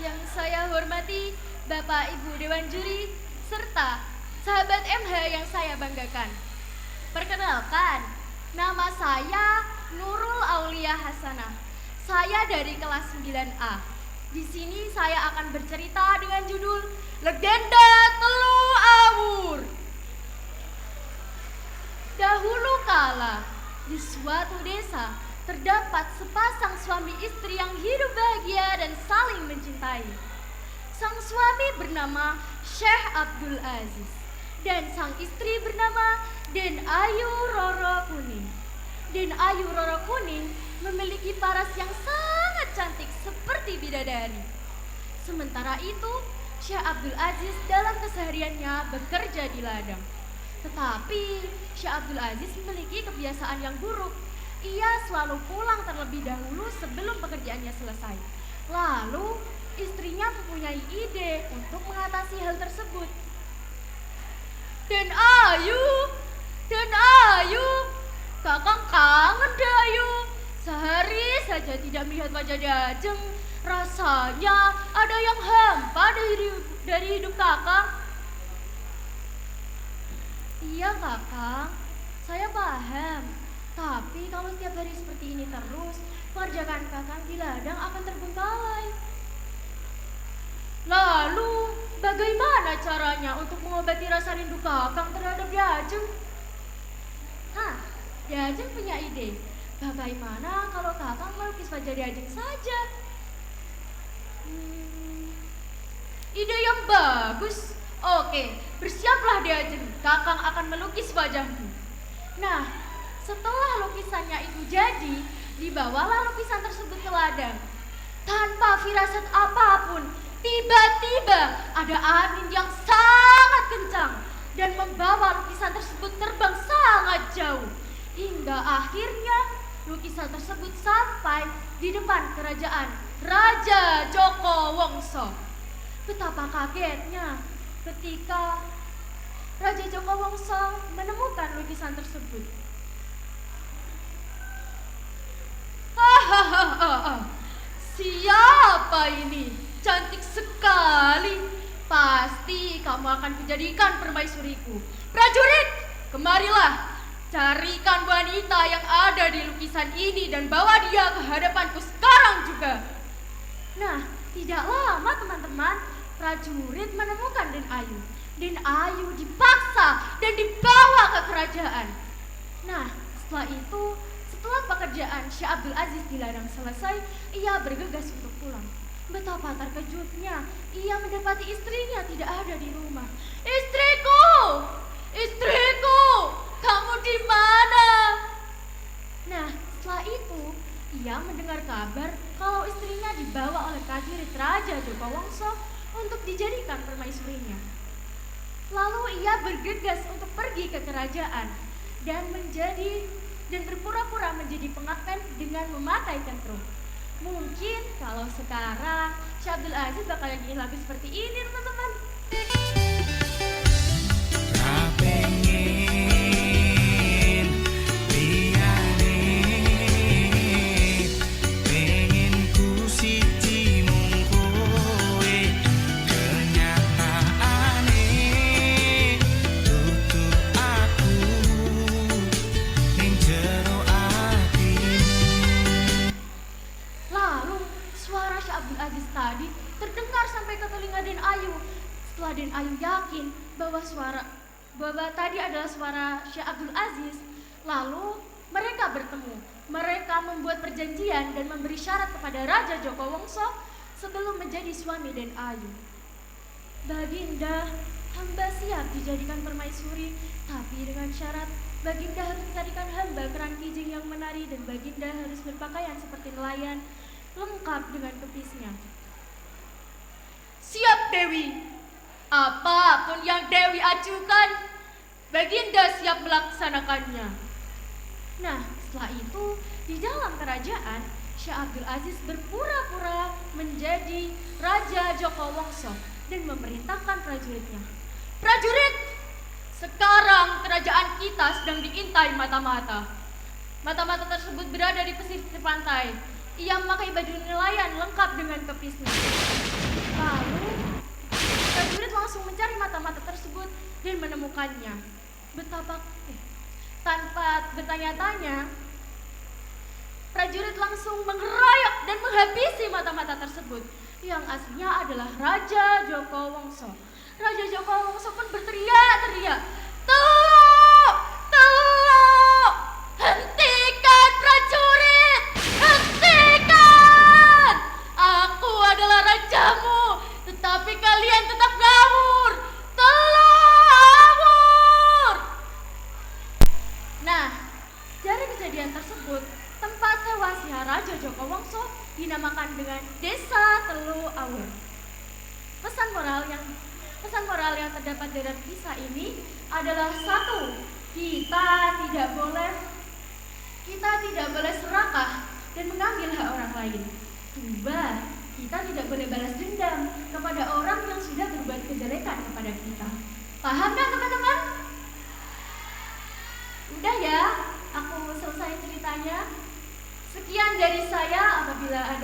Yang saya hormati Bapak Ibu Dewan Juri serta sahabat MH yang saya banggakan. Perkenalkan, nama saya Nurul Aulia Hasanah. Saya dari kelas 9A. Di sini saya akan bercerita dengan judul Legenda Telu Awur. Dahulu kala, di suatu desa terdapat sepasang suami istri yang hidup bahagia dan saling mencintai. Sang suami bernama Syekh Abdul Aziz dan sang istri bernama Den Ayu Roro Kuning. Den Ayu Roro Kuning memiliki paras yang sangat cantik seperti bidadari. Sementara itu, Syekh Abdul Aziz dalam kesehariannya bekerja di ladang. Tetapi Syekh Abdul Aziz memiliki kebiasaan yang buruk. Ia selalu pulang terlebih dahulu sebelum pekerjaannya selesai. Lalu istrinya mempunyai ide untuk mengatasi hal tersebut. Den Ayu, kakang kangen deh Ayu. Sehari saja tidak melihat wajah Dajeng. Rasanya ada yang hampa dari hidup kakang. Iya kakang, saya paham. Tapi kalau setiap hari seperti ini terus, pekerjaan kakang di ladang akan terbengkalai. Lalu, bagaimana caranya untuk mengobati rasa rindu kakang terhadap Dajeng? Dajeng punya ide. Bagaimana kalau kakang melukis wajah Dajeng saja? Ide yang bagus. Oke, bersiaplah Dajeng. Kakang akan melukis wajahmu. Nah, setelah lukisannya itu jadi, dibawalah lukisan tersebut ke ladang. Tanpa firasat apapun, tiba-tiba ada angin yang sangat kencang dan membawa lukisan tersebut terbang sangat jauh. Hingga akhirnya lukisan tersebut sampai di depan kerajaan Raja Joko Wongso. Betapa kagetnya ketika Raja Joko Wongso menemukan lukisan tersebut. Siapa ini? Cantik sekali. Pasti kamu akan kujadikan permaisuriku. Prajurit, kemarilah. Carikan wanita yang ada di lukisan ini dan bawa dia ke hadapanku sekarang juga. Nah, tidak lama teman-teman, prajurit menemukan Den Ayu. Den Ayu dipaksa dan dibawa ke kerajaan. Nah, setelah itu, setelah pekerjaan Syekh Abdul Aziz di ladang selesai, ia bergegas untuk pulang. Betapa terkejutnya, ia mendapati istrinya tidak ada di rumah. Istriku! Istriku! Kamu di mana? Nah, setelah itu, ia mendengar kabar kalau istrinya dibawa oleh prajurit Raja Joko Wongso untuk dijadikan permaisurinya. Lalu ia bergegas untuk pergi ke kerajaan dan berpura-pura menjadi pengantin dengan memakai kentrung. Mungkin kalau sekarang Syekh Abdul Aziz bakalan jadi lagu seperti ini teman-teman. Tadi terdengar sampai ke telinga Den Ayu. Setelah Den Ayu yakin bahwa tadi adalah suara Syekh Abdul Aziz, lalu mereka bertemu. Mereka membuat perjanjian dan memberi syarat kepada Raja Joko Wongso sebelum menjadi suami Den Ayu. Baginda, hamba siap dijadikan permaisuri, tapi dengan syarat Baginda harus menjadikan hamba keran kijing yang menari dan Baginda harus berpakaian seperti nelayan, lengkap dengan kepisnya. Siap Dewi, apapun yang Dewi ajukan, Baginda siap melaksanakannya. Nah, setelah itu di dalam kerajaan, Syekh Abdul Aziz berpura-pura menjadi Raja Joko Wongso dan memerintahkan prajuritnya. Prajurit, sekarang kerajaan kita sedang diintai mata-mata. Mata-mata tersebut berada di pesisir pantai. Ia memakai baju nelayan lengkap dengan kepisnya. Lalu prajurit langsung mencari mata-mata tersebut dan menemukannya. Tanpa bertanya-tanya, prajurit langsung mengeroyok dan menghabisi mata-mata tersebut, yang aslinya adalah Raja Joko Wongso. Raja Joko Wongso pun berteriak-teriak, "Teluk! Teluk! Hentikan prajurit! Hentikan! Aku adalah rajamu, tetapi kalian tetap ngawur! Telur! Nah, dari kejadian tersebut, tempat tewasnya Raja Joko Wongso dinamakan dengan Desa Telu Awur. Pesan moral yang terdapat dalam kisah ini adalah satu, kita tidak boleh serakah dan mengambil hak orang lain. Dua, kita tidak boleh balas dendam kepada orang yang sudah berbuat kejelekan kepada kita. Paham kan teman-teman? Udah ya, aku selesai ceritanya. Sekian dari saya. Apabila ada